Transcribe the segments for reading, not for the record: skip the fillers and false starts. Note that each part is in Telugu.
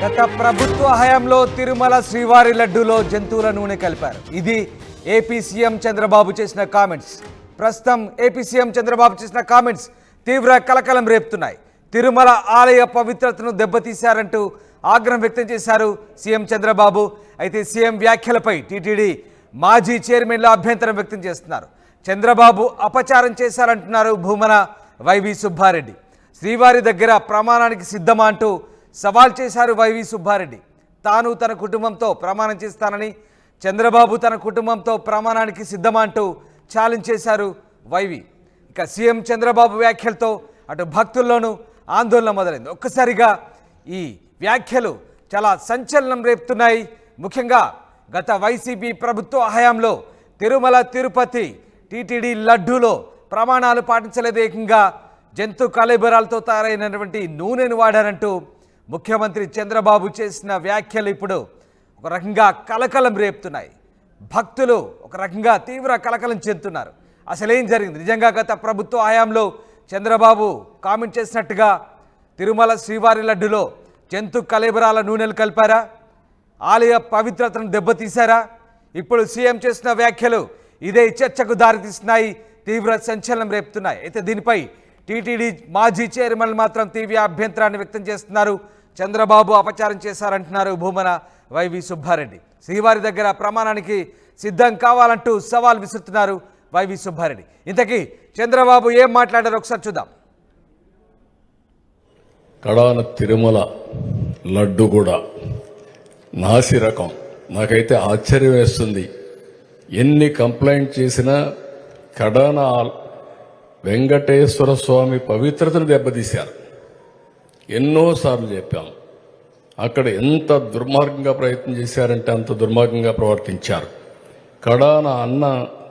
గత ప్రభుత్వ హయాంలో తిరుమల శ్రీవారి లడ్డూలో జంతువుల నూనె కలిపారు. ఇది ఏపీ సీఎం చంద్రబాబు చేసిన కామెంట్స్. ప్రస్తుతం ఏపీ సీఎం చంద్రబాబు చేసిన కామెంట్స్ తీవ్ర కలకలం రేపుతున్నాయి. తిరుమల ఆలయ పవిత్రతను దెబ్బతీశారంటూ ఆగ్రహం వ్యక్తం చేశారు సీఎం చంద్రబాబు. అయితే సీఎం వ్యాఖ్యలపై టీటీడీ మాజీ చైర్మన్లు అభ్యంతరం వ్యక్తం చేస్తున్నారు. చంద్రబాబు అపచారం చేశారంటున్నారు భూమన వైవి సుబ్బారెడ్డి. శ్రీవారి దగ్గర ప్రమాణానికి సిద్ధమా అంటూ సవాల్ చేశారు వైవి సుబ్బారెడ్డి. తాను తన కుటుంబంతో ప్రమాణం చేస్తానని, చంద్రబాబు తన కుటుంబంతో ప్రమాణానికి సిద్ధమా అంటూ ఛాలెంజ్ చేశారు వైవి. ఇక సీఎం చంద్రబాబు వ్యాఖ్యలతో అటు భక్తుల్లోనూ ఆందోళన మొదలైంది. ఒక్కసారిగా ఈ వ్యాఖ్యలు చాలా సంచలనం రేపుతున్నాయి. ముఖ్యంగా గత వైసీపీ ప్రభుత్వ హయాంలో తిరుమల తిరుపతి టీటీడీ లడ్డూలో ప్రమాణాలు పాటించలేదు, ఏకంగా జంతు కళేబరాలతో తయారైనటువంటి నూనెను వాడారంటూ ముఖ్యమంత్రి చంద్రబాబు చేసిన వ్యాఖ్యలు ఇప్పుడు ఒక రకంగా కలకలం రేపుతున్నాయి. భక్తులు ఒక రకంగా తీవ్ర కలకలం చెందుతున్నారు. అసలేం జరిగింది? నిజంగా గత ప్రభుత్వ హయాంలో చంద్రబాబు కామెంట్ చేసినట్టుగా తిరుమల శ్రీవారి లడ్డులో జంతు కళేబరాల నూనెలు కలిపారా? ఆలయ పవిత్రతను దెబ్బతీశారా? ఇప్పుడు సీఎం చేసిన వ్యాఖ్యలు ఇదే చర్చకు దారితీస్తున్నాయి, తీవ్ర సంచలనం రేపుతున్నాయి. అయితే దీనిపై టీటీడీ మాజీ చైర్మన్లు మాత్రం తీవ్ర అభ్యంతరాన్ని వ్యక్తం చేస్తున్నారు. చంద్రబాబు అపచారం చేశారంటున్నారు భూమన వైవి సుబ్బారెడ్డి. శ్రీవారి దగ్గర ప్రమాణానికి సిద్ధం కావాలంటూ సవాల్ విసురుతున్నారు వైవి సుబ్బారెడ్డి. ఇంతకీ చంద్రబాబు ఏం మాట్లాడారో ఒకసారి చూద్దాం. కడాన తిరుమల లడ్డు కూడా నాసి రకం. నాకైతే ఆశ్చర్యం వేస్తుంది. ఎన్ని కంప్లైంట్ చేసినా కడాన వెంకటేశ్వర స్వామి పవిత్రతను దెబ్బతీశారు. ఎన్నోసార్లు చెప్పాం. అక్కడ ఎంత దుర్మార్గంగా ప్రయత్నం చేశారంటే అంత దుర్మార్గంగా ప్రవర్తించారు. కడాన అన్న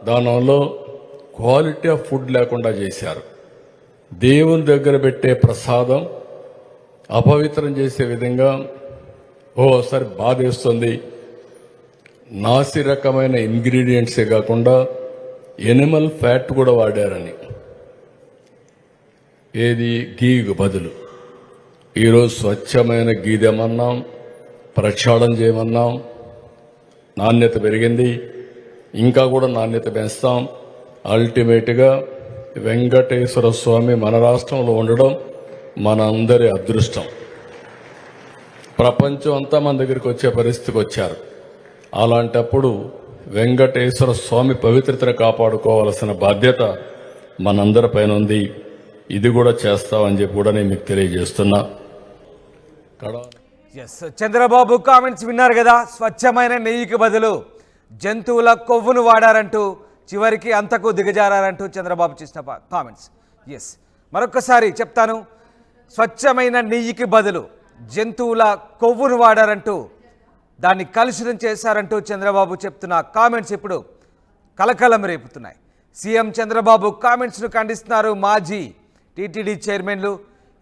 దానంలో క్వాలిటీ ఆఫ్ ఫుడ్ లేకుండా చేశారు. దేవుని దగ్గర పెట్టే ప్రసాదం అపవిత్రం చేసే విధంగా ఓసారి బాధేస్తుంది. నాసి రకమైన ఇంగ్రీడియంట్సే కాకుండా ఎనిమల్ ఫ్యాట్ కూడా వాడారని. ఏది గీకు బదులు ఈరోజు స్వచ్ఛమైన గీ తెమన్నాం, ప్రక్షాళన చేయమన్నాం. నాణ్యత పెరిగింది, ఇంకా కూడా నాణ్యత పెంచుతాం. అల్టిమేట్గా వెంకటేశ్వర స్వామి మన రాష్ట్రంలో ఉండడం మన అందరి అదృష్టం. ప్రపంచం అంతా మన దగ్గరికి వచ్చే పరిస్థితికి వచ్చారు. అలాంటప్పుడు వెంకటేశ్వర స్వామి పవిత్రతను కాపాడుకోవాల్సిన బాధ్యత మనందరిపైన ఉంది. ఇది కూడా చేస్తామని చెప్పి కూడా నేను మీకు తెలియజేస్తున్నా. చంద్రబాబు కామెంట్స్ విన్నారు కదా. స్వచ్ఛమైన నెయ్యికి బదులు జంతువుల కొవ్వును వాడారంటూ, చివరికి అంతకు దిగజారంటూ చంద్రబాబు చేసిన కామెంట్స్. మరొకసారి చెప్తాను. స్వచ్ఛమైన నెయ్యికి బదులు జంతువుల కొవ్వును వాడారంటూ, దాన్ని కలుషితం చేశారంటూ చంద్రబాబు చెప్తున్న కామెంట్స్ ఇప్పుడు కలకలం రేపుతున్నాయి. సీఎం చంద్రబాబు కామెంట్స్ను ఖండిస్తున్నారు మాజీ టీటీడీ చైర్మన్లు.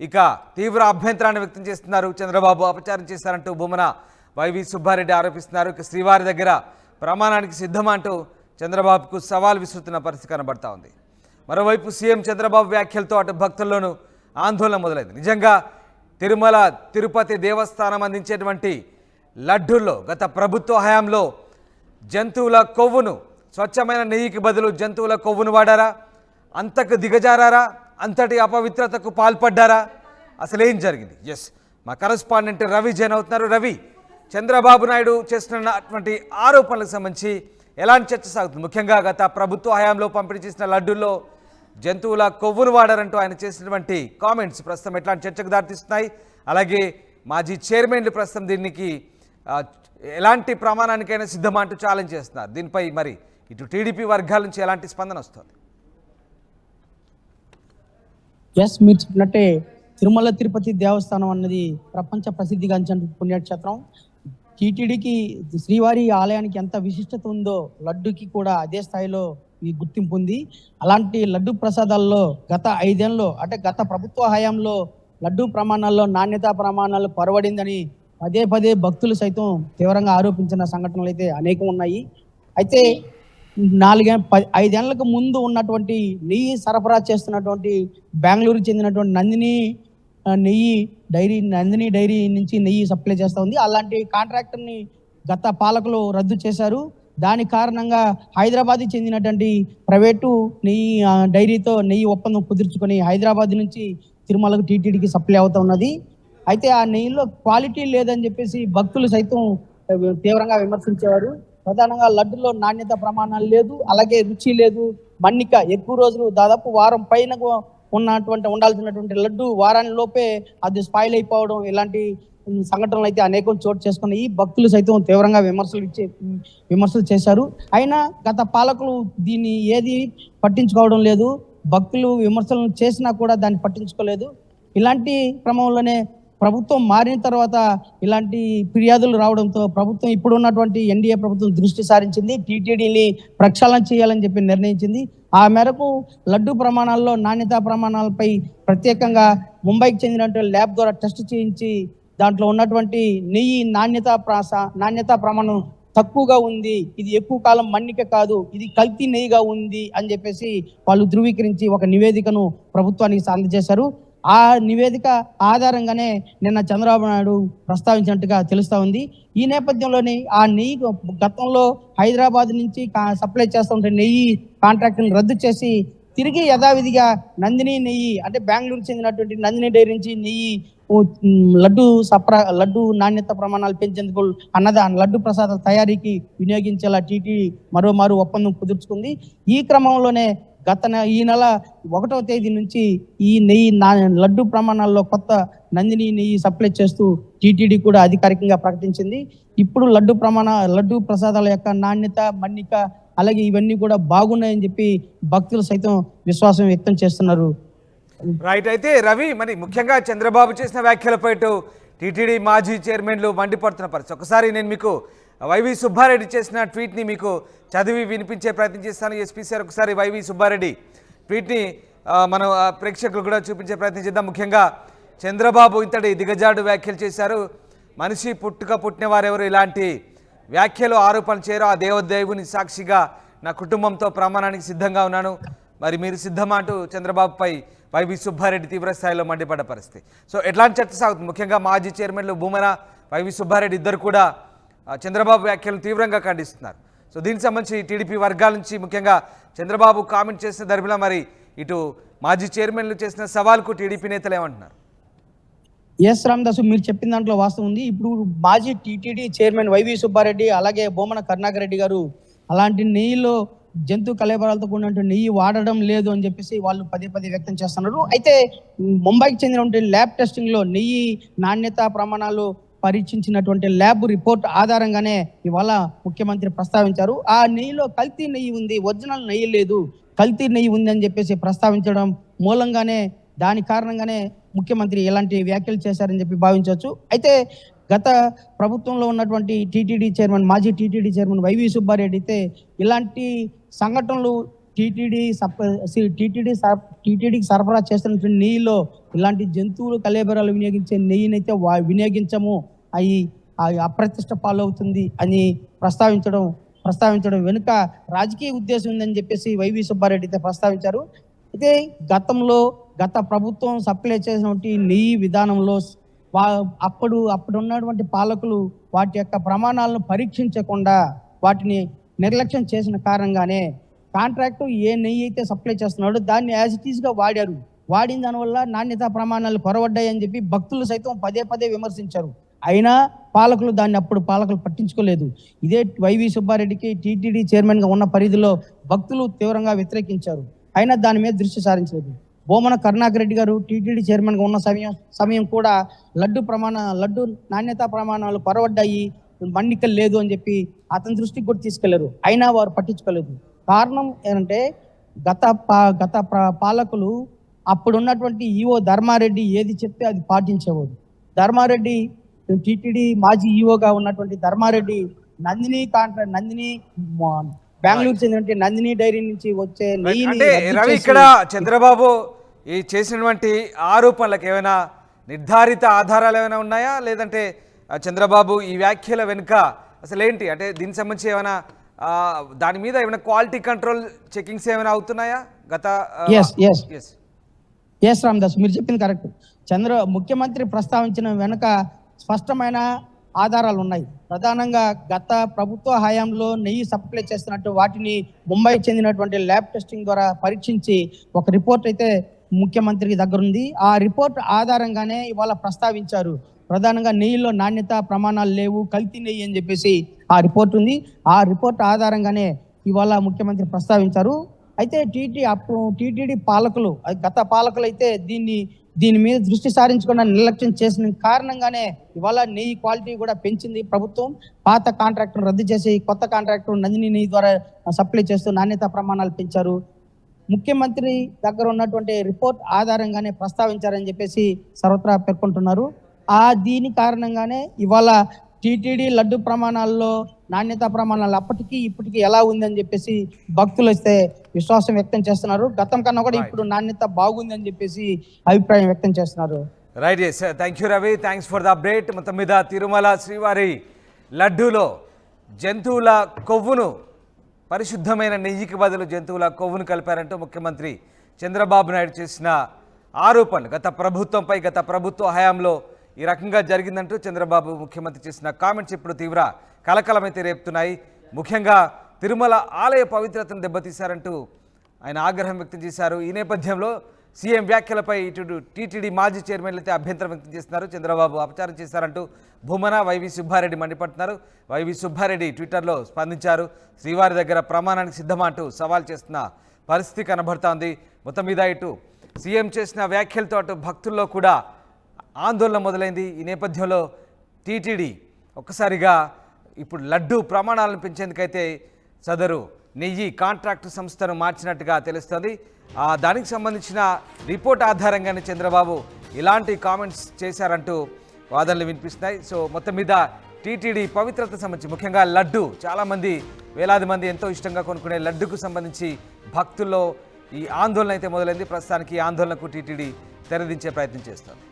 ఇక తీవ్ర అభ్యంతరాన్ని వ్యక్తం చేస్తున్నారు. చంద్రబాబు అపచారం చేశారంటూ భూమన వైవి సుబ్బారెడ్డి ఆరోపిస్తున్నారు. ఇక శ్రీవారి దగ్గర ప్రమాణానికి సిద్ధమా అంటూ చంద్రబాబుకు సవాల్ విసురుతున్న పరిస్థితి కనబడతా ఉంది. మరోవైపు సీఎం చంద్రబాబు వ్యాఖ్యలతో అటు భక్తుల్లోనూ ఆందోళన మొదలైంది. నిజంగా తిరుమల తిరుపతి దేవస్థానం అందించేటువంటి లడ్డూల్లో గత ప్రభుత్వ హయాంలో జంతువుల కొవ్వును, స్వచ్ఛమైన నెయ్యికి బదులు జంతువుల కొవ్వును వాడారా? అంతకు దిగజారారా? అంతటి అపవిత్రతకు పాల్పడ్డారా? అసలేం జరిగింది? మా కరెస్పాండెంట్ రవి జైన్ అవుతున్నారు. రవి, చంద్రబాబు నాయుడు చేస్తున్నటువంటి ఆరోపణలకు సంబంధించి ఎలాంటి చర్చ సాగుతుంది? ముఖ్యంగా గత ప్రభుత్వ హయాంలో పంపిణీ చేసిన లడ్డూల్లో జంతువుల కొవ్వును వాడారంటూ ఆయన చేసినటువంటి కామెంట్స్ ప్రస్తుతం ఎట్లాంటి చర్చకు దారితీస్తున్నాయి? అలాగే మాజీ చైర్మన్లు ప్రస్తుతం దీనికి ఎలాంటి ప్రమాణానికైనా సిద్ధమా అంటూ ఛాలెంజ్ చేస్తున్నారు. దీనిపై మరి ఇటు టీడీపీ వర్గాల నుంచి ఎలాంటి స్పందన వస్తుంది? మీరు చెప్పినట్టే తిరుమల తిరుపతి దేవస్థానం అన్నది ప్రపంచ ప్రసిద్ధిగాంచిన పుణ్యక్షేత్రం. టీటీడీకి శ్రీవారి ఆలయానికి ఎంత విశిష్టత ఉందో లడ్డుకి కూడా అదే స్థాయిలో ఈ గుర్తింపు ఉంది. అలాంటి లడ్డు ప్రసాదాల్లో గత 5 ఏళ్ళలో అంటే గత ప్రభుత్వ హయాంలో లడ్డు ప్రమాణాల్లో నాణ్యతా ప్రమాణాలు కొరవడిందని పదే పదే భక్తులు సైతం తీవ్రంగా ఆరోపించిన సంఘటనలు అయితే అనేకం ఉన్నాయి. అయితే 5 ఏళ్లకు ముందు ఉన్నటువంటి నెయ్యి సరఫరా చేస్తున్నటువంటి బెంగళూరుకు చెందినటువంటి నందిని నెయ్యి డైరీ నందిని డైరీ నుంచి నెయ్యి సప్లై చేస్తూ ఉంది. అలాంటి కాంట్రాక్టర్ని గత పాలకులు రద్దు చేశారు. దాని కారణంగా హైదరాబాద్కి చెందినటువంటి ప్రైవేటు నెయ్యి డైరీతో నెయ్యి ఒప్పందం కుదుర్చుకొని హైదరాబాద్ నుంచి తిరుమలకు టీటీడీకి సప్లై అవుతా ఉన్నది. అయితే ఆ నెయ్యిలో క్వాలిటీ లేదని చెప్పేసి భక్తులు సైతం తీవ్రంగా విమర్శించేవారు. ప్రధానంగా లడ్డులో నాణ్యత ప్రమాణాలు లేదు, అలాగే రుచి లేదు, మన్నిక ఎక్కువ రోజులు దాదాపు వారం పైన ఉండాల్సినటువంటి లడ్డు వారాని లోపే అది స్పాయిల్ అయిపోవడం, ఇలాంటి సంఘటనలు అయితే అనేకం చోటు చేసుకున్నాయి. భక్తులు సైతం తీవ్రంగా విమర్శలు చేశారు. అయినా గత పాలకులు దీన్ని ఏది పట్టించుకోవడం లేదు. భక్తులు విమర్శలను చేసినా కూడా దాన్ని పట్టించుకోలేదు. ఇలాంటి క్రమంలోనే ప్రభుత్వం మారిన తర్వాత ఇలాంటి ఫిర్యాదులు రావడంతో ప్రభుత్వం ఇప్పుడు ఉన్నటువంటి ఎన్డీఏ ప్రభుత్వం దృష్టి సారించింది, టీటీడీని ప్రక్షాళన చేయాలని చెప్పి నిర్ణయించింది. ఆ మేరకు లడ్డు ప్రమాణాల్లో నాణ్యతా ప్రమాణాలపై ప్రత్యేకంగా ముంబైకి చెందినటువంటి ల్యాబ్ ద్వారా టెస్ట్ చేయించి దాంట్లో ఉన్నటువంటి నెయ్యి నాణ్యతా ప్రమాణం తక్కువగా ఉంది, ఇది ఎక్కువ కాలం మన్నిక కాదు, ఇది కల్తీ నెయ్యిగా ఉంది అని చెప్పేసి వాళ్ళు ధృవీకరించి ఒక నివేదికను ప్రభుత్వానికి అందజేశారు. ఆ నివేదిక ఆధారంగానే నిన్న చంద్రబాబు నాయుడు ప్రస్తావించినట్టుగా తెలుస్తా ఉంది. ఈ నేపథ్యంలోనే ఆ నెయ్యి గతంలో హైదరాబాద్ నుంచి సప్లై చేస్తుంటే నెయ్యి కాంట్రాక్ట్ని రద్దు చేసి తిరిగి యథావిధిగా నందిని నెయ్యి అంటే బెంగళూరు చెందినటువంటి నందిని డైరీ నుంచి నెయ్యి లడ్డు నాణ్యత ప్రమాణాలు పెంచేందుకు లడ్డు ప్రసాదాల తయారీకి వినియోగించేలా టీటీడీ మరోమారు ఒప్పందం కుదుర్చుకుంది. ఈ క్రమంలోనే ఈ నెల 1వ తేదీ నుంచి ఈ నెయ్యి లడ్డు ప్రమాణాల్లో కొత్త నందిని నెయ్యి సప్లై చేస్తూ టీటీడీ కూడా అధికారికంగా ప్రకటించింది. ఇప్పుడు లడ్డు ప్రసాదాల యొక్క నాణ్యత, మన్నిక అలాగే ఇవన్నీ కూడా బాగున్నాయని చెప్పి భక్తులు సైతం విశ్వాసం వ్యక్తం చేస్తున్నారు. రైట్. అయితే రవి, మరి ముఖ్యంగా చంద్రబాబు చేసిన వ్యాఖ్యలపై టీటీడీ మాజీ చైర్మన్లు మండిపడుతున్న పరిస్థితి. ఒకసారి నేను మీకు వైవి సుబ్బారెడ్డి చేసిన ట్వీట్ని మీకు చదివి వినిపించే ప్రయత్నం చేస్తాను. ఎస్పీ సార్, ఒకసారి వైవి సుబ్బారెడ్డి ట్వీట్ని మనం ప్రేక్షకులు కూడా చూపించే ప్రయత్నం చేద్దాం. ముఖ్యంగా చంద్రబాబు ఇంతటి దిగజాడు వ్యాఖ్యలు చేశారు. మనిషి పుట్టిన వారెవరు ఇలాంటి వ్యాఖ్యలు ఆరోపణలు చేయరు. ఆ దేవుని సాక్షిగా నా కుటుంబంతో ప్రమాణానికి సిద్ధంగా ఉన్నాను, మరి మీరు సిద్ధమా అంటూ చంద్రబాబుపై వైవి సుబ్బారెడ్డి తీవ్రస్థాయిలో మండిపడ్డ పరిస్థితి. సో ఎట్లాంటి చర్చ సాగుతుంది? ముఖ్యంగా మాజీ చైర్మన్లు భూమన, వైవి సుబ్బారెడ్డి ఇద్దరు కూడా చంద్రబాబు వ్యాఖ్యలను తీవ్రంగా ఖండిస్తున్నారు. సో దీనికి సంబంధించి టీడీపీ వర్గాల నుంచి ముఖ్యంగా చంద్రబాబు కామెంట్ చేసిన దరిమిలా మరి ఇటు మాజీ చైర్మన్లు చేసిన సవాల్కు టీడీపీ నేతలు ఏమంటున్నారు? ఎస్ రామదాసు, మీరు చెప్పిన దాంట్లో వాస్తవం ఉంది. ఇప్పుడు మాజీ టీటీడీ చైర్మన్ వైవి సుబ్బారెడ్డి అలాగే బొమ్మన కరుణాకర్ రెడ్డి గారు అలాంటి నెయ్యిలో జంతు కళేబరాలతో కూడినటువంటి నెయ్యి వాడడం లేదు అని చెప్పేసి వాళ్ళు పదే వ్యక్తం చేస్తున్నారు. అయితే ముంబైకి చెందినటువంటి ల్యాబ్ టెస్టింగ్ లో నెయ్యి నాణ్యత ప్రమాణాలు పరీక్షించినటువంటి ల్యాబ్ రిపోర్ట్ ఆధారంగానే ఇవాళ ముఖ్యమంత్రి ప్రస్తావించారు. ఆ నెయ్యిలో కల్తీ నెయ్యి ఉంది, ఒరిజినల్ నెయ్యి లేదు, కల్తీ నెయ్యి ఉంది అని చెప్పేసి ప్రస్తావించడం మూలంగానే దాని కారణంగానే ముఖ్యమంత్రి ఇలాంటి వ్యాఖ్యలు చేశారని చెప్పి భావించవచ్చు. అయితే గత ప్రభుత్వంలో ఉన్నటువంటి మాజీ టీటీడీ చైర్మన్ వైవి సుబ్బారెడ్డి అయితే ఇలాంటి సంఘటనలు టీటీడీకి సరఫరా చేస్తున్నటువంటి నెయ్యిలో ఇలాంటి జంతువులు కళేబరాలు వినియోగించే నెయ్యినైతే వినియోగించము, అవి అప్రతిష్ట పాలవుతుంది అని ప్రస్తావించడం వెనుక రాజకీయ ఉద్దేశం ఉందని చెప్పేసి వైవి సుబ్బారెడ్డి అయితే ప్రస్తావించారు. అయితే గత ప్రభుత్వం సప్లై చేసినటువంటి నెయ్యి విధానంలో అప్పుడు ఉన్నటువంటి పాలకులు వాటి యొక్క ప్రమాణాలను పరీక్షించకుండా వాటిని నిర్లక్ష్యం చేసిన కారణంగానే కాంట్రాక్టు ఏ నెయ్యి అయితే సప్లై చేస్తున్నాడో దాన్ని యాజ్ ఇట్ ఈస్గా వాడిన దానివల్ల నాణ్యతా ప్రమాణాలు కొరవడ్డాయని చెప్పి భక్తులు సైతం పదే విమర్శించారు. అయినా పాలకులు పట్టించుకోలేదు. ఇదే వైవి సుబ్బారెడ్డికి టీటీడీ చైర్మన్గా ఉన్న పరిధిలో భక్తులు తీవ్రంగా వ్యతిరేకించారు. అయినా దాని మీద దృష్టి సారించలేదు. బొమ్మన కరుణాకర్ రెడ్డి గారు టీటీడీ చైర్మన్గా ఉన్న సమయం కూడా లడ్డు నాణ్యతా ప్రమాణాలు కొరవడ్డాయి, మన్నికలు లేదు అని చెప్పి అతని దృష్టికి కూడా తీసుకెళ్లారు. అయినా వారు పట్టించుకోలేదు. కారణం ఏంటంటే గత పాలకులు అప్పుడున్నటువంటి ఈఓ ధర్మారెడ్డి ఏది చెప్తే అది పాటించేవాడు. ధర్మారెడ్డి టీటీడీ మాజీ ఈఓగా ఉన్నటువంటి ధర్మారెడ్డి నందిని బెంగళూరు చెందినటువంటి నందిని డైరీ నుంచి వచ్చే అంటే రవి, ఇక్కడ చంద్రబాబు ఈ చేసినటువంటి ఆరోపణలకు ఏమైనా నిర్ధారిత ఆధారాలు ఏమైనా ఉన్నాయా, లేదంటే చంద్రబాబు ఈ వ్యాఖ్యల వెనుక అసలు ఏంటి? అంటే దీనికి సంబంధించి ఏమైనా దాని మీద ఏమైనా క్వాలిటీ కంట్రోల్ చెకింగ్స్ ఏమైనా అవుతున్నాయా? ఎస్ రామదాస్, మీరు చెప్పింది కరెక్ట్. ముఖ్యమంత్రి ప్రస్తావించిన వెనుక స్పష్టమైన ఆధారాలు ఉన్నాయి. ప్రధానంగా గత ప్రభుత్వ హయాంలో నెయ్యి సప్లై చేస్తున్నట్టు వాటిని ముంబై చెందినటువంటి ల్యాబ్ టెస్టింగ్ ద్వారా పరీక్షించి ఒక రిపోర్ట్ అయితే ముఖ్యమంత్రికి దగ్గర ఉంది. ఆ రిపోర్ట్ ఆధారంగానే ఇవాళ ప్రస్తావించారు. ప్రధానంగా నెయ్యిలో నాణ్యత ప్రమాణాలు లేవు, కల్తీ నెయ్యి అని చెప్పేసి ఆ రిపోర్ట్ ఉంది. ఆ రిపోర్ట్ ఆధారంగానే ఇవాళ ముఖ్యమంత్రి ప్రస్తావించారు. అయితే టీటీడీ పాలకులు, గత పాలకులు అయితే దీని మీద దృష్టి సారించకుండా నిర్లక్ష్యం చేసిన కారణంగానే ఇవాళ నెయ్యి క్వాలిటీ కూడా పెంచింది ప్రభుత్వం. పాత కాంట్రాక్టర్ రద్దు చేసి కొత్త కాంట్రాక్టర్ నందిని నెయ్యి ద్వారా సప్లై చేస్తూ నాణ్యత ప్రమాణాలు పెంచారు. ముఖ్యమంత్రి దగ్గర ఉన్నటువంటి రిపోర్ట్ ఆధారంగానే ప్రస్తావించారని చెప్పేసి సర్వత్రా పేర్కొంటున్నారు. దీని కారణంగానే ఇవాళ టీటీడీ లడ్డు ప్రమాణాల్లో నాణ్యత ప్రమాణాలు అప్పటికి ఇప్పటికి ఎలా ఉందని చెప్పేసి భక్తులు అయితే విశ్వాసం వ్యక్తం చేస్తున్నారు. గతం కన్నా కూడా ఇప్పుడు నాణ్యత బాగుంది అని చెప్పేసి అభిప్రాయం వ్యక్తం చేస్తున్నారు. Right, yes, thank you Ravi, thanks for the update. మొత్తం మీద తిరుమల శ్రీవారి లడ్డూలో జంతువుల కొవ్వును, పరిశుద్ధమైన నెయ్యికి బదులు జంతువుల కొవ్వును కలిపారంటూ ముఖ్యమంత్రి చంద్రబాబు నాయుడు చేసిన ఆరోపణలు, గత ప్రభుత్వ హయాంలో ఈ రకంగా జరిగిందంటూ చంద్రబాబు ముఖ్యమంత్రి చేసిన కామెంట్స్ ఇప్పుడు తీవ్ర కలకలమైతే రేపుతున్నాయి. ముఖ్యంగా తిరుమల ఆలయ పవిత్రతను దెబ్బతీశారంటూ ఆయన ఆగ్రహం వ్యక్తం చేశారు. ఈ నేపథ్యంలో సీఎం వ్యాఖ్యలపై ఇటు టీటీడీ మాజీ చైర్మన్లు అయితే అభ్యంతరం వ్యక్తం చేస్తున్నారు. చంద్రబాబు అపచారం చేశారంటూ భూమన వైవి సుబ్బారెడ్డి మండిపడుతున్నారు. వైవి సుబ్బారెడ్డి ట్విట్టర్లో స్పందించారు. శ్రీవారి దగ్గర ప్రమాణానికి సిద్ధమా అంటూ సవాల్ చేస్తున్న పరిస్థితి కనబడుతోంది. మొత్తం మీద ఇటు సీఎం చేసిన వ్యాఖ్యలతో అటు భక్తుల్లో కూడా ఆందోళన మొదలైంది. ఈ నేపథ్యంలో టీటీడీ ఒక్కసారిగా ఇప్పుడు లడ్డు ప్రమాణాలను పెంచేందుకైతే సదరు నెయ్యి కాంట్రాక్టు సంస్థను మార్చినట్టుగా తెలుస్తోంది. దానికి సంబంధించిన రిపోర్ట్ ఆధారంగానే చంద్రబాబు ఇలాంటి కామెంట్స్ చేశారంటూ వాదనలు వినిపిస్తున్నాయి. సో మొత్తం మీద టీటీడీ పవిత్రత సంబంధించి, ముఖ్యంగా లడ్డు, చాలామంది వేలాది మంది ఎంతో ఇష్టంగా కొనుక్కునే లడ్డుకు సంబంధించి భక్తుల్లో ఈ ఆందోళన అయితే మొదలైంది. ప్రస్తుతానికి ఈ ఆందోళనకు టీటీడీ తెరదించే ప్రయత్నం చేస్తోంది.